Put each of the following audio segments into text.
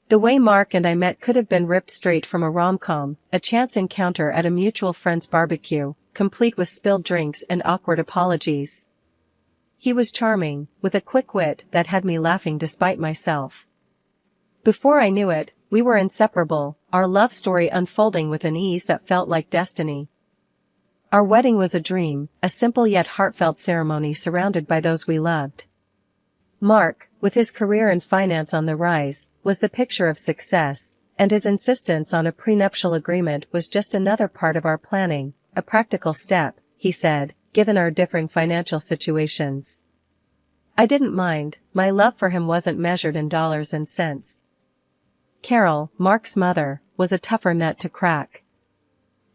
The way Mark and I met could have been ripped straight from a rom-com, a chance encounter at a mutual friend's barbecue, complete with spilled drinks and awkward apologies. He was charming, with a quick wit that had me laughing despite myself. Before I knew it, we were inseparable, our love story unfolding with an ease that felt like destiny. Our wedding was a dream, a simple yet heartfelt ceremony surrounded by those we loved. Mark, with his career in finance on the rise, was the picture of success, and his insistence on a prenuptial agreement was just another part of our planning, a practical step, he said, given our differing financial situations. I didn't mind, my love for him wasn't measured in dollars and cents. Carol, Mark's mother, was a tougher nut to crack.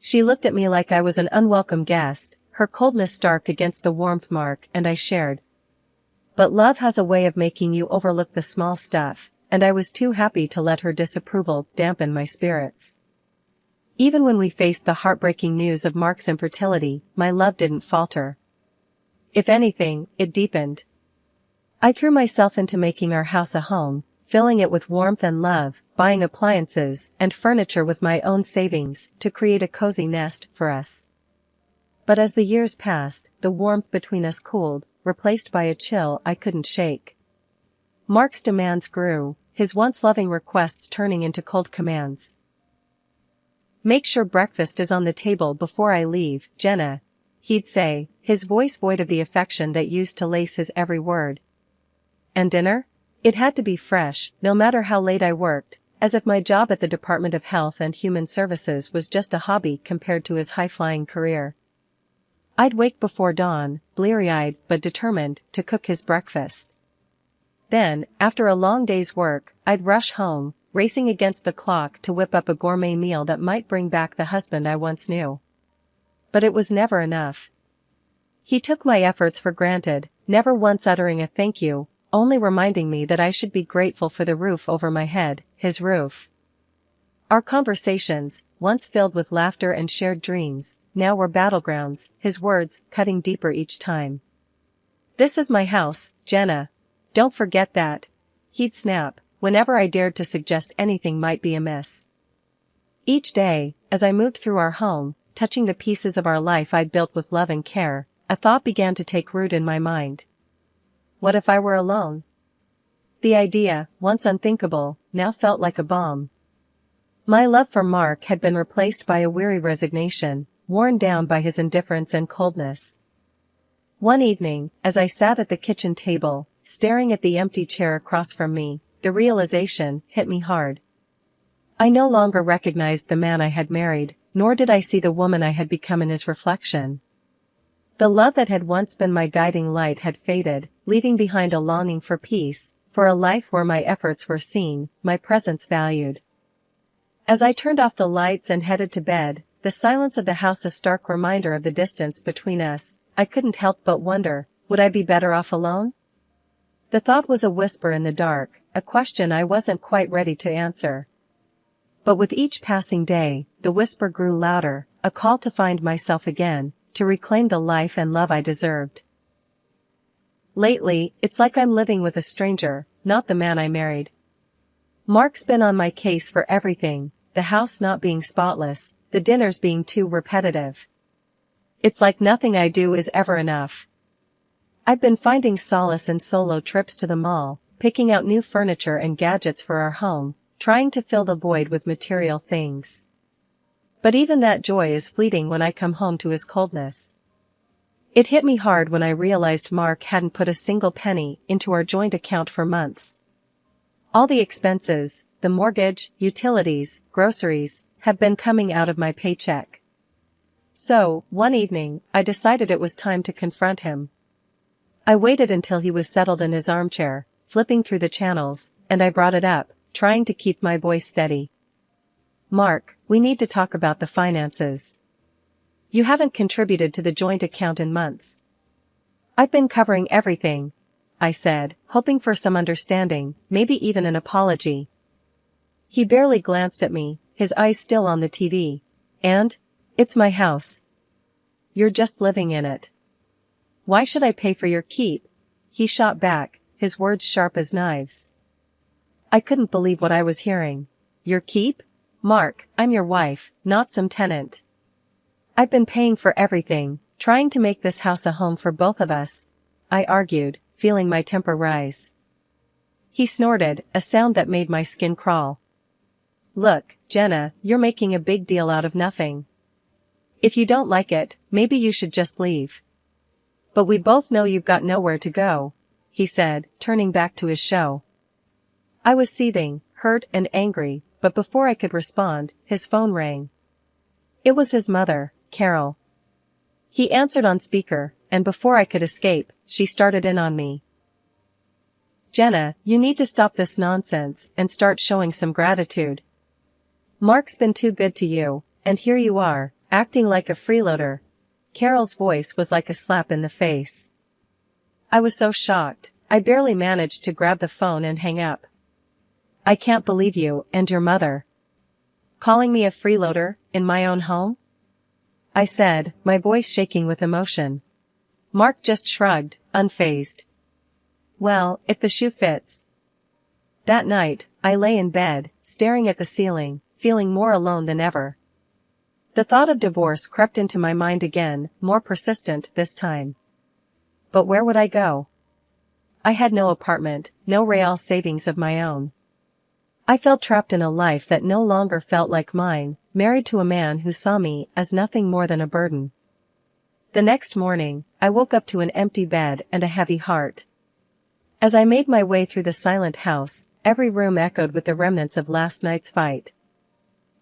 She looked at me like I was an unwelcome guest, her coldness stark against the warmth Mark and I shared. But love has a way of making you overlook the small stuff, and I was too happy to let her disapproval dampen my spirits. Even when we faced the heartbreaking news of Mark's infertility, my love didn't falter. If anything, it deepened. I threw myself into making our house a home, filling it with warmth and love, buying appliances and furniture with my own savings to create a cozy nest for us. But as the years passed, the warmth between us cooled, replaced by a chill I couldn't shake. Mark's demands grew, his once loving requests turning into cold commands. "Make sure breakfast is on the table before I leave, Jenna," he'd say, his voice void of the affection that used to lace his every word. And dinner? It had to be fresh, no matter how late I worked, as if my job at the Department of Health and Human Services was just a hobby compared to his high-flying career. I'd wake before dawn, bleary-eyed but determined to cook his breakfast. Then, after a long day's work, I'd rush home, racing against the clock to whip up a gourmet meal that might bring back the husband I once knew. But it was never enough. He took my efforts for granted, never once uttering a thank you, only reminding me that I should be grateful for the roof over my head, his roof. Our conversations, once filled with laughter and shared dreams, now were battlegrounds, his words cutting deeper each time. "This is my house, Jenna. Don't forget that," he'd snap, whenever I dared to suggest anything might be amiss. Each day, as I moved through our home, touching the pieces of our life I'd built with love and care, a thought began to take root in my mind. What if I were alone? The idea, once unthinkable, now felt like a bomb. My love for Mark had been replaced by a weary resignation, worn down by his indifference and coldness. One evening, as I sat at the kitchen table, staring at the empty chair across from me, the realization hit me hard. I no longer recognized the man I had married, nor did I see the woman I had become in his reflection. The love that had once been my guiding light had faded, leaving behind a longing for peace, for a life where my efforts were seen, my presence valued. As I turned off the lights and headed to bed, the silence of the house a stark reminder of the distance between us, I couldn't help but wonder, would I be better off alone? The thought was a whisper in the dark, a question I wasn't quite ready to answer. But with each passing day, the whisper grew louder, a call to find myself again, to reclaim the life and love I deserved. Lately, it's like I'm living with a stranger, not the man I married. Mark's been on my case for everything, the house not being spotless, the dinners being too repetitive. It's like nothing I do is ever enough. I've been finding solace in solo trips to the mall, picking out new furniture and gadgets for our home, trying to fill the void with material things. But even that joy is fleeting when I come home to his coldness. It hit me hard when I realized Mark hadn't put a single penny into our joint account for months. All the expenses, the mortgage, utilities, groceries, have been coming out of my paycheck. So, one evening, I decided it was time to confront him. I waited until he was settled in his armchair, flipping through the channels, and I brought it up, trying to keep my voice steady. "Mark, we need to talk about the finances. You haven't contributed to the joint account in months." "I've been covering everything," I said, hoping for some understanding, maybe even an apology. He barely glanced at me, his eyes still on the TV. "And? It's my house. You're just living in it. Why should I pay for your keep?" he shot back, his words sharp as knives. I couldn't believe what I was hearing. Your keep? Mark, I'm your wife, not some tenant. I've been paying for everything, trying to make this house a home for both of us, I argued, feeling my temper rise. He snorted, a sound that made my skin crawl. Look, Jenna, you're making a big deal out of nothing. If you don't like it, maybe you should just leave. But we both know you've got nowhere to go, he said, turning back to his show. I was seething, hurt and angry, but before I could respond, his phone rang. It was his mother, Carol. He answered on speaker, and before I could escape, she started in on me. Jenna, you need to stop this nonsense and start showing some gratitude. Mark's been too good to you, and here you are, acting like a freeloader. Carol's voice was like a slap in the face. I was so shocked, I barely managed to grab the phone and hang up. I can't believe you and your mother. Calling me a freeloader, in my own home? I said, my voice shaking with emotion. Mark just shrugged, unfazed. Well, if the shoe fits. That night, I lay in bed, staring at the ceiling, feeling more alone than ever. The thought of divorce crept into my mind again, more persistent this time. But where would I go? I had no apartment, no real savings of my own. I felt trapped in a life that no longer felt like mine, married to a man who saw me as nothing more than a burden. The next morning, I woke up to an empty bed and a heavy heart. As I made my way through the silent house, every room echoed with the remnants of last night's fight.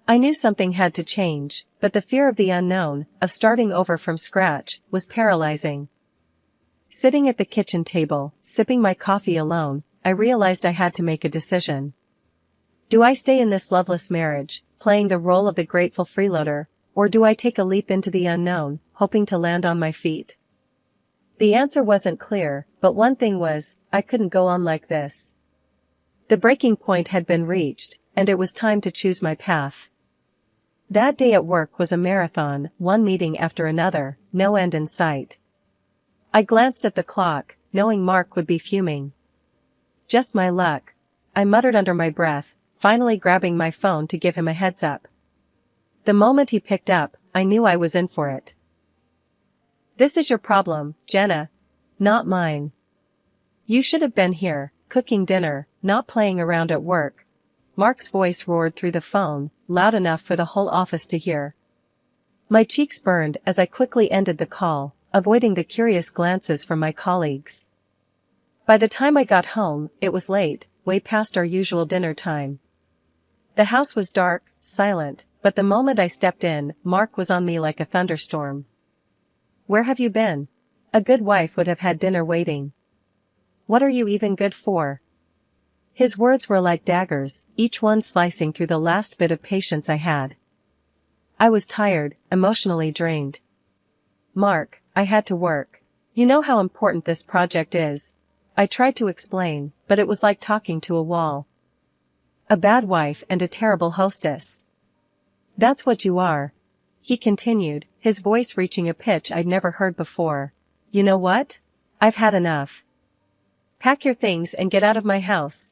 I knew something had to change, but the fear of the unknown, of starting over from scratch, was paralyzing. Sitting at the kitchen table, sipping my coffee alone, I realized I had to make a decision. Do I stay in this loveless marriage, playing the role of the grateful freeloader, or do I take a leap into the unknown, hoping to land on my feet? The answer wasn't clear, but one thing was, I couldn't go on like this. The breaking point had been reached, and it was time to choose my path. That day at work was a marathon, one meeting after another, no end in sight. I glanced at the clock, knowing Mark would be fuming. Just my luck, I muttered under my breath, finally grabbing my phone to give him a heads up. The moment he picked up, I knew I was in for it. This is your problem, Jenna. Not mine. You should have been here, cooking dinner, not playing around at work. Mark's voice roared through the phone, loud enough for the whole office to hear. My cheeks burned as I quickly ended the call, avoiding the curious glances from my colleagues. By the time I got home, it was late, way past our usual dinner time. The house was dark, silent, but the moment I stepped in, Mark was on me like a thunderstorm. Where have you been? A good wife would have had dinner waiting. What are you even good for? His words were like daggers, each one slicing through the last bit of patience I had. I was tired, emotionally drained. Mark, I had to work. You know how important this project is. I tried to explain, but it was like talking to a wall. A bad wife and a terrible hostess. That's what you are. He continued, his voice reaching a pitch I'd never heard before. You know what? I've had enough. Pack your things and get out of my house.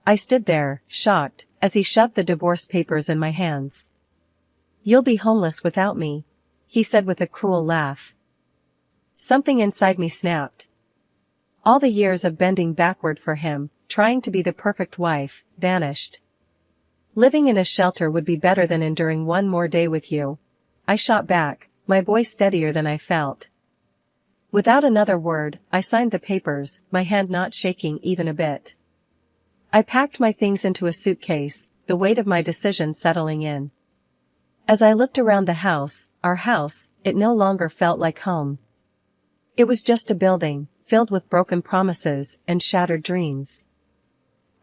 I stood there, shocked, as he shoved the divorce papers in my hands. You'll be homeless without me, he said with a cruel laugh. Something inside me snapped. All the years of bending backward for him, trying to be the perfect wife, vanished. Living in a shelter would be better than enduring one more day with you. I shot back, my voice steadier than I felt. Without another word, I signed the papers, my hand not shaking even a bit. I packed my things into a suitcase, the weight of my decision settling in. As I looked around the house, our house, it no longer felt like home. It was just a building, filled with broken promises and shattered dreams.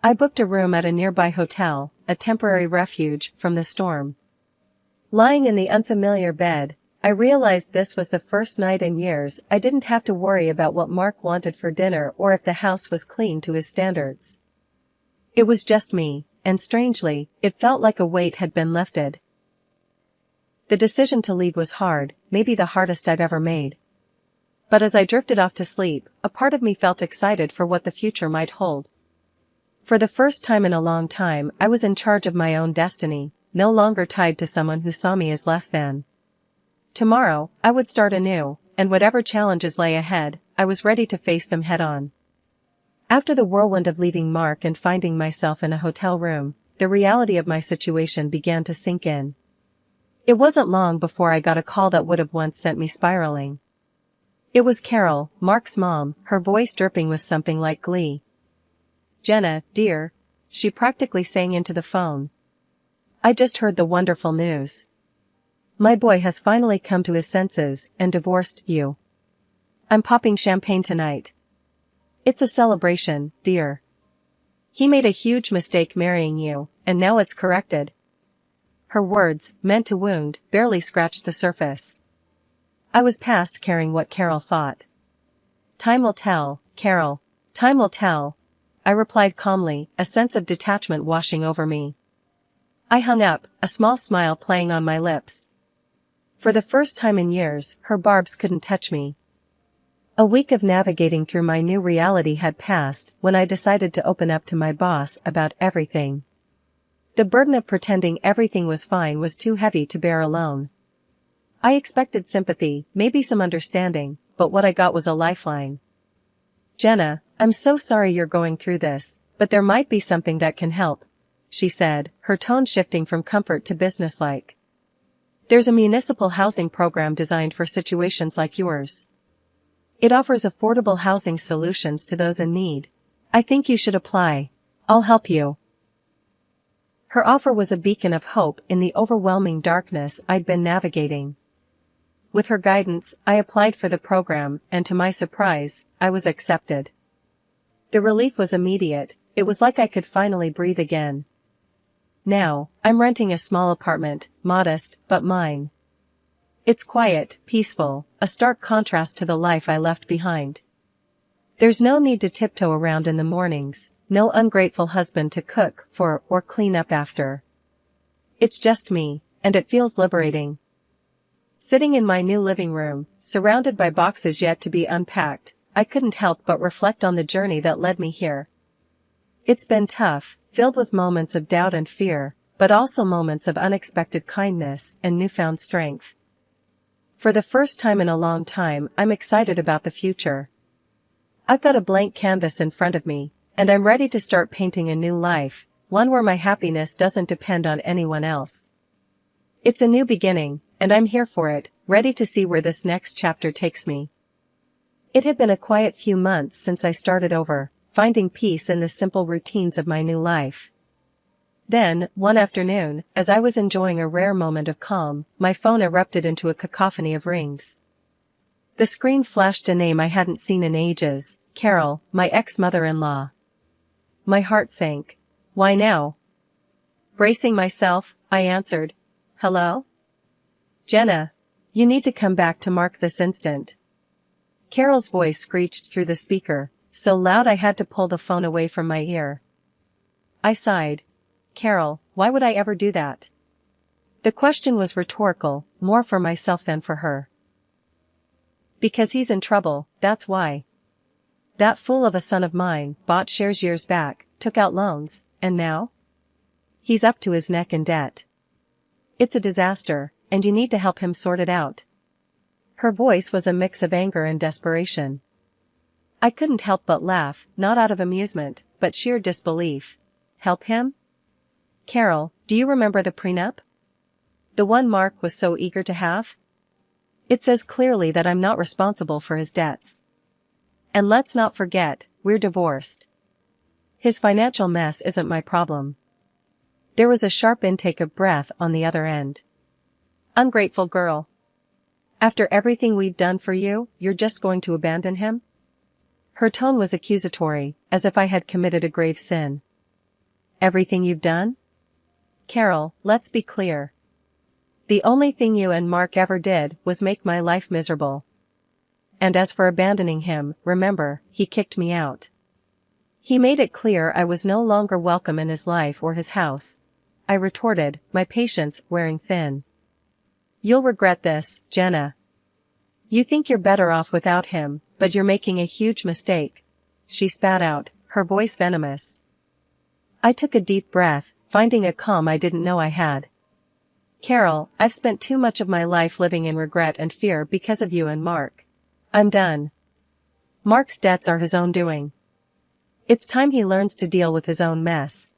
I booked a room at a nearby hotel, a temporary refuge from the storm. Lying in the unfamiliar bed, I realized this was the first night in years I didn't have to worry about what Mark wanted for dinner or if the house was clean to his standards. It was just me, and strangely, it felt like a weight had been lifted. The decision to leave was hard, maybe the hardest I've ever made. But as I drifted off to sleep, a part of me felt excited for what the future might hold. For the first time in a long time, I was in charge of my own destiny, no longer tied to someone who saw me as less than. Tomorrow, I would start anew, and whatever challenges lay ahead, I was ready to face them head-on. After the whirlwind of leaving Mark and finding myself in a hotel room, the reality of my situation began to sink in. It wasn't long before I got a call that would have once sent me spiraling. It was Carol, Mark's mom, her voice dripping with something like glee. "Jenna, dear," she practically sang into the phone. "I just heard the wonderful news. My boy has finally come to his senses and divorced you. I'm popping champagne tonight. It's a celebration, dear. He made a huge mistake marrying you, and now it's corrected." Her words, meant to wound, barely scratched the surface. I was past caring what Carol thought. "Time will tell, Carol. Time will tell," I replied calmly, a sense of detachment washing over me. I hung up, a small smile playing on my lips. For the first time in years, her barbs couldn't touch me. A week of navigating through my new reality had passed when I decided to open up to my boss about everything. The burden of pretending everything was fine was too heavy to bear alone. I expected sympathy, maybe some understanding, but what I got was a lifeline. "Jenna, I'm so sorry you're going through this, but there might be something that can help," she said, her tone shifting from comfort to businesslike. "There's a municipal housing program designed for situations like yours. It offers affordable housing solutions to those in need. I think you should apply. I'll help you." Her offer was a beacon of hope in the overwhelming darkness I'd been navigating. With her guidance, I applied for the program, and to my surprise, I was accepted. The relief was immediate. It was like I could finally breathe again. Now, I'm renting a small apartment, modest, but mine. It's quiet, peaceful, a stark contrast to the life I left behind. There's no need to tiptoe around in the mornings, no ungrateful husband to cook for or clean up after. It's just me, and it feels liberating. Sitting in my new living room, surrounded by boxes yet to be unpacked, I couldn't help but reflect on the journey that led me here. It's been tough, filled with moments of doubt and fear, but also moments of unexpected kindness and newfound strength. For the first time in a long time, I'm excited about the future. I've got a blank canvas in front of me, and I'm ready to start painting a new life, one where my happiness doesn't depend on anyone else. It's a new beginning, and I'm here for it, ready to see where this next chapter takes me. It had been a quiet few months since I started over, finding peace in the simple routines of my new life. Then, one afternoon, as I was enjoying a rare moment of calm, my phone erupted into a cacophony of rings. The screen flashed a name I hadn't seen in ages, Carol, my ex-mother-in-law. My heart sank. "Why now?" Bracing myself, I answered, "Hello? Jenna, you need to come back to Mark this instant." Carol's voice screeched through the speaker, so loud I had to pull the phone away from my ear. I sighed. "Carol, why would I ever do that?" The question was rhetorical, more for myself than for her. "Because he's in trouble, that's why. That fool of a son of mine bought shares years back, took out loans, and now? He's up to his neck in debt. It's a disaster, and you need to help him sort it out." Her voice was a mix of anger and desperation. I couldn't help but laugh, not out of amusement, but sheer disbelief. Help him? "Carol, do you remember the prenup? The one Mark was so eager to have? It says clearly that I'm not responsible for his debts. And let's not forget, we're divorced. His financial mess isn't my problem." There was a sharp intake of breath on the other end. "Ungrateful girl. After everything we've done for you, you're just going to abandon him?" Her tone was accusatory, as if I had committed a grave sin. "Everything you've done? Carol, let's be clear. The only thing you and Mark ever did was make my life miserable. And as for abandoning him, remember, he kicked me out. He made it clear I was no longer welcome in his life or his house," I retorted, my patience wearing thin. "You'll regret this, Jenna. You think you're better off without him, but you're making a huge mistake," she spat out, her voice venomous. I took a deep breath, finding a calm I didn't know I had. Carol, I've spent too much of my life living in regret and fear because of you and Mark. I'm done. Mark's debts are his own doing. It's time he learns to deal with his own mess.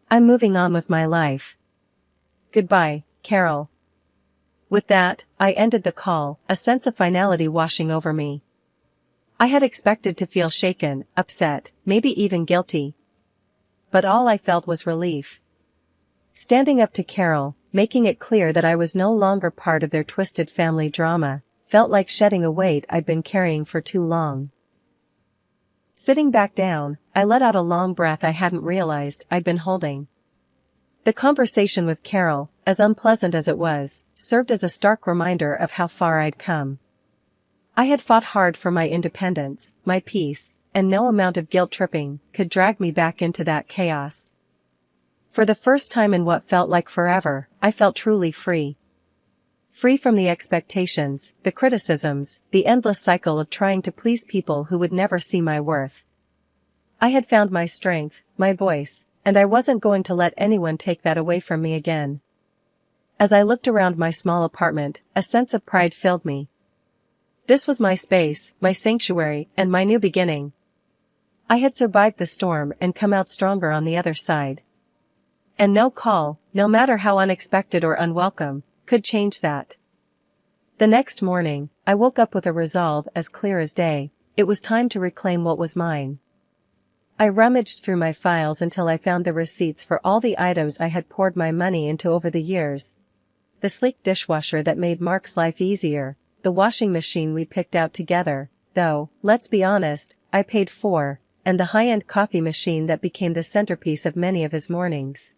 I'm moving on with my life. Goodbye, Carol. With that, I ended the call, a sense of finality washing over me. I had expected to feel shaken, upset, maybe even guilty. But all I felt was relief. Standing up to Carol, making it clear that I was no longer part of their twisted family drama, felt like shedding a weight I'd been carrying for too long. Sitting back down, I let out a long breath I hadn't realized I'd been holding. The conversation with Carol, as unpleasant as it was, served as a stark reminder of how far I'd come. I had fought hard for my independence, my peace, and no amount of guilt-tripping could drag me back into that chaos. For the first time in what felt like forever, I felt truly free. Free from the expectations, the criticisms, the endless cycle of trying to please people who would never see my worth. I had found my strength, my voice, and I wasn't going to let anyone take that away from me again. As I looked around my small apartment, a sense of pride filled me. This was my space, my sanctuary, and my new beginning. I had survived the storm and come out stronger on the other side. And no call, no matter how unexpected or unwelcome, could change that. The next morning, I woke up with a resolve as clear as day. It was time to reclaim what was mine. I rummaged through my files until I found the receipts for all the items I had poured my money into over the years. The sleek dishwasher that made Mark's life easier, the washing machine we picked out together, though, let's be honest, I paid for, and the high-end coffee machine that became the centerpiece of many of his mornings.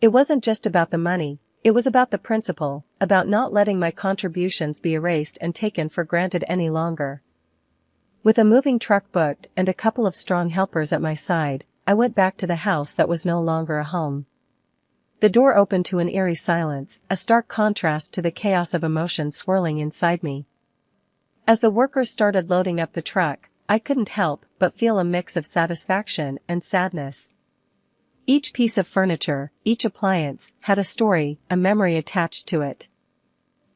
It wasn't just about the money, it was about the principle, about not letting my contributions be erased and taken for granted any longer. With a moving truck booked and a couple of strong helpers at my side, I went back to the house that was no longer a home. The door opened to an eerie silence, a stark contrast to the chaos of emotion swirling inside me. As the workers started loading up the truck, I couldn't help but feel a mix of satisfaction and sadness. Each piece of furniture, each appliance, had a story, a memory attached to it.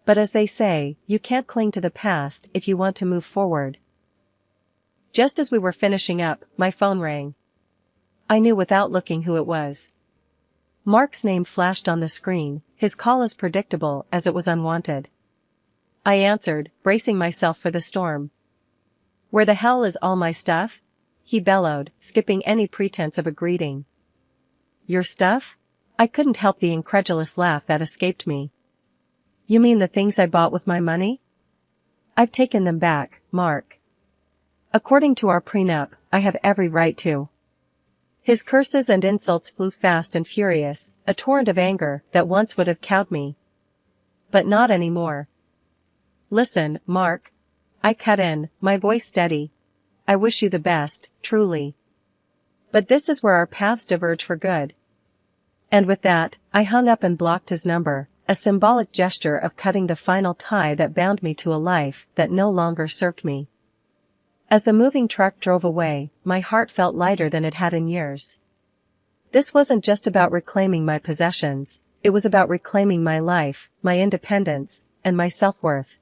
But as they say, you can't cling to the past if you want to move forward. Just as we were finishing up, my phone rang. I knew without looking who it was. Mark's name flashed on the screen, his call as predictable as it was unwanted. I answered, bracing myself for the storm. "Where the hell is all my stuff?" he bellowed, skipping any pretense of a greeting. "Your stuff?" I couldn't help the incredulous laugh that escaped me. "You mean the things I bought with my money?" "I've taken them back, Mark. According to our prenup, I have every right to." His curses and insults flew fast and furious, a torrent of anger that once would have cowed me. But not anymore. "Listen, Mark." I cut in, my voice steady. "I wish you the best, truly. But this is where our paths diverge for good." And with that, I hung up and blocked his number, a symbolic gesture of cutting the final tie that bound me to a life that no longer served me. As the moving truck drove away, my heart felt lighter than it had in years. This wasn't just about reclaiming my possessions, it was about reclaiming my life, my independence, and my self-worth.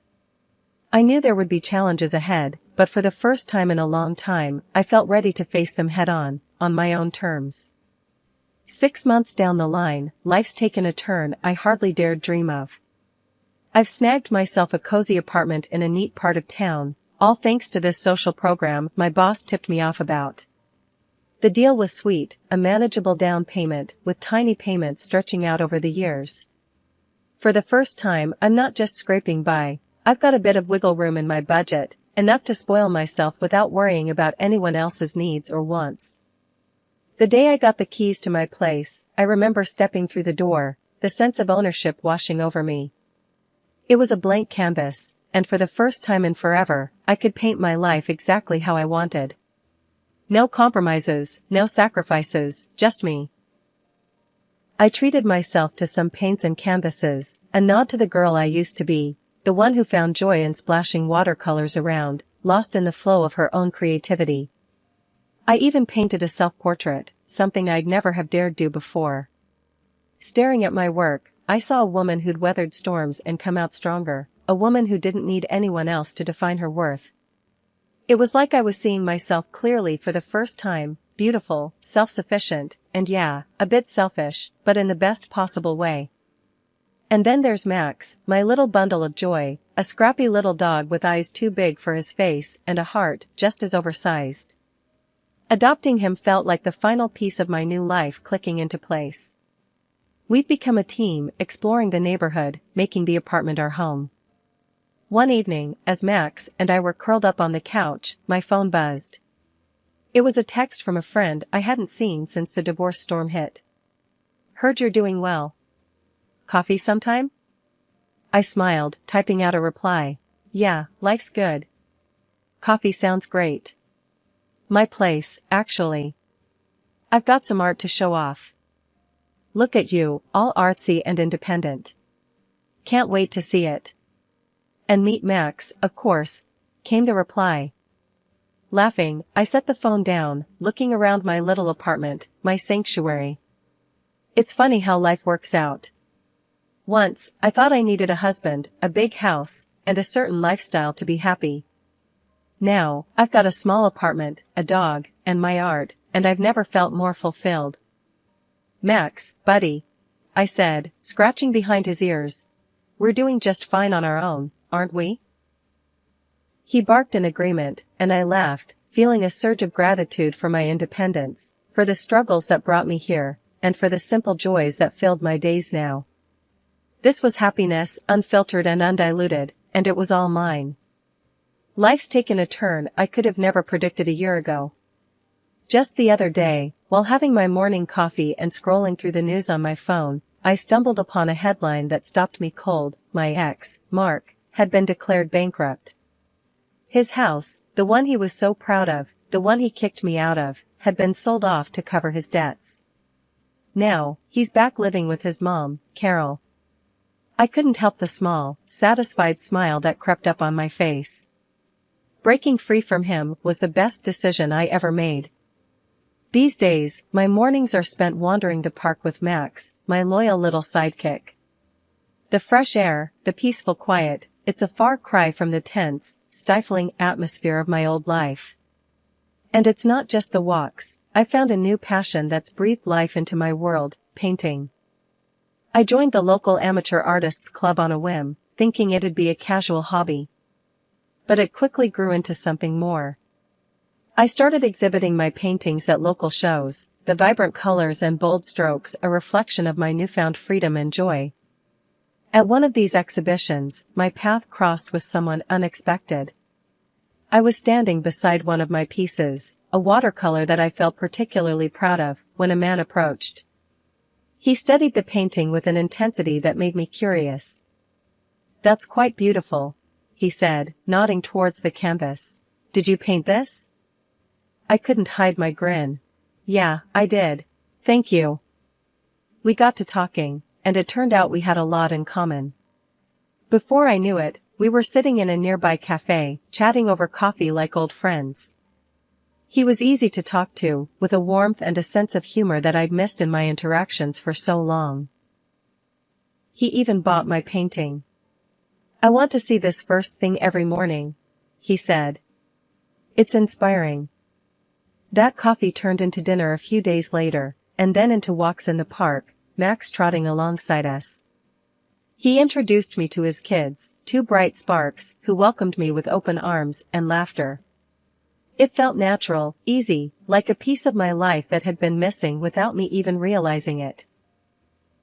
I knew there would be challenges ahead, but for the first time in a long time, I felt ready to face them head-on my own terms. 6 months down the line, life's taken a turn I hardly dared dream of. I've snagged myself a cozy apartment in a neat part of town, all thanks to this social program my boss tipped me off about. The deal was sweet, a manageable down payment with tiny payments stretching out over the years. For the first time, I'm not just scraping by, I've got a bit of wiggle room in my budget, enough to spoil myself without worrying about anyone else's needs or wants. The day I got the keys to my place, I remember stepping through the door, the sense of ownership washing over me. It was a blank canvas, and for the first time in forever, I could paint my life exactly how I wanted. No compromises, no sacrifices, just me. I treated myself to some paints and canvases, a nod to the girl I used to be, the one who found joy in splashing watercolors around, lost in the flow of her own creativity. I even painted a self-portrait, something I'd never have dared do before. Staring at my work, I saw a woman who'd weathered storms and come out stronger, a woman who didn't need anyone else to define her worth. It was like I was seeing myself clearly for the first time, beautiful, self-sufficient, and yeah, a bit selfish, but in the best possible way. And then there's Max, my little bundle of joy, a scrappy little dog with eyes too big for his face and a heart just as oversized. Adopting him felt like the final piece of my new life clicking into place. We'd become a team, exploring the neighborhood, making the apartment our home. One evening, as Max and I were curled up on the couch, my phone buzzed. It was a text from a friend I hadn't seen since the divorce storm hit. "Heard you're doing well. Coffee sometime?" I smiled, typing out a reply. "Yeah, life's good. Coffee sounds great. My place, actually. I've got some art to show off. Look at you, all artsy and independent. Can't wait to see it. And meet Max, of course," came the reply. Laughing, I set the phone down, looking around my little apartment, my sanctuary. It's funny how life works out. Once, I thought I needed a husband, a big house, and a certain lifestyle to be happy. Now, I've got a small apartment, a dog, and my art, and I've never felt more fulfilled. "Max, buddy," I said, scratching behind his ears. "We're doing just fine on our own, aren't we?" He barked in agreement, and I laughed, feeling a surge of gratitude for my independence, for the struggles that brought me here, and for the simple joys that filled my days now. This was happiness, unfiltered and undiluted, and it was all mine. Life's taken a turn I could have never predicted a year ago. Just the other day, while having my morning coffee and scrolling through the news on my phone, I stumbled upon a headline that stopped me cold. My ex, Mark, had been declared bankrupt. His house, the one he was so proud of, the one he kicked me out of, had been sold off to cover his debts. Now, he's back living with his mom, Carol. I couldn't help the small, satisfied smile that crept up on my face. Breaking free from him was the best decision I ever made. These days, my mornings are spent wandering the park with Max, my loyal little sidekick. The fresh air, the peaceful quiet, it's a far cry from the tense, stifling atmosphere of my old life. And it's not just the walks, I found a new passion that's breathed life into my world, painting. I joined the local amateur artists club on a whim, thinking it'd be a casual hobby. But it quickly grew into something more. I started exhibiting my paintings at local shows, the vibrant colors and bold strokes a reflection of my newfound freedom and joy. At one of these exhibitions, my path crossed with someone unexpected. I was standing beside one of my pieces, a watercolor that I felt particularly proud of, when a man approached. He studied the painting with an intensity that made me curious. "That's quite beautiful," he said, nodding towards the canvas. "Did you paint this?" I couldn't hide my grin. "Yeah, I did. Thank you." We got to talking, and it turned out we had a lot in common. Before I knew it, we were sitting in a nearby cafe, chatting over coffee like old friends. He was easy to talk to, with a warmth and a sense of humor that I'd missed in my interactions for so long. He even bought my painting. "I want to see this first thing every morning," he said. "It's inspiring." That coffee turned into dinner a few days later, and then into walks in the park, Max trotting alongside us. He introduced me to his kids, two bright sparks, who welcomed me with open arms and laughter. It felt natural, easy, like a piece of my life that had been missing without me even realizing it.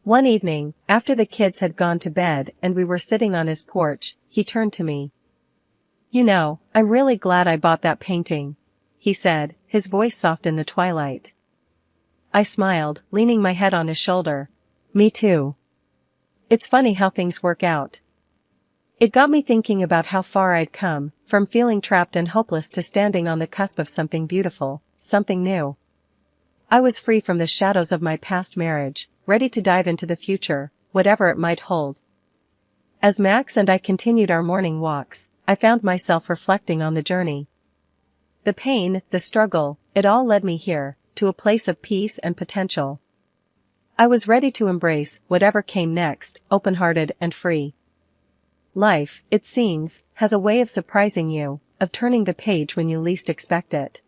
One evening, after the kids had gone to bed and we were sitting on his porch, he turned to me. "You know, I'm really glad I bought that painting," he said, his voice soft in the twilight. I smiled, leaning my head on his shoulder. "Me too. It's funny how things work out." It got me thinking about how far I'd come, from feeling trapped and hopeless to standing on the cusp of something beautiful, something new. I was free from the shadows of my past marriage, ready to dive into the future, whatever it might hold. As Max and I continued our morning walks, I found myself reflecting on the journey. The pain, the struggle, it all led me here, to a place of peace and potential. I was ready to embrace whatever came next, open-hearted and free. Life, it seems, has a way of surprising you, of turning the page when you least expect it.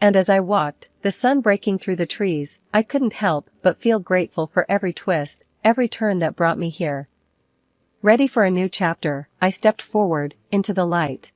And as I walked, the sun breaking through the trees, I couldn't help but feel grateful for every twist, every turn that brought me here. Ready for a new chapter, I stepped forward, into the light.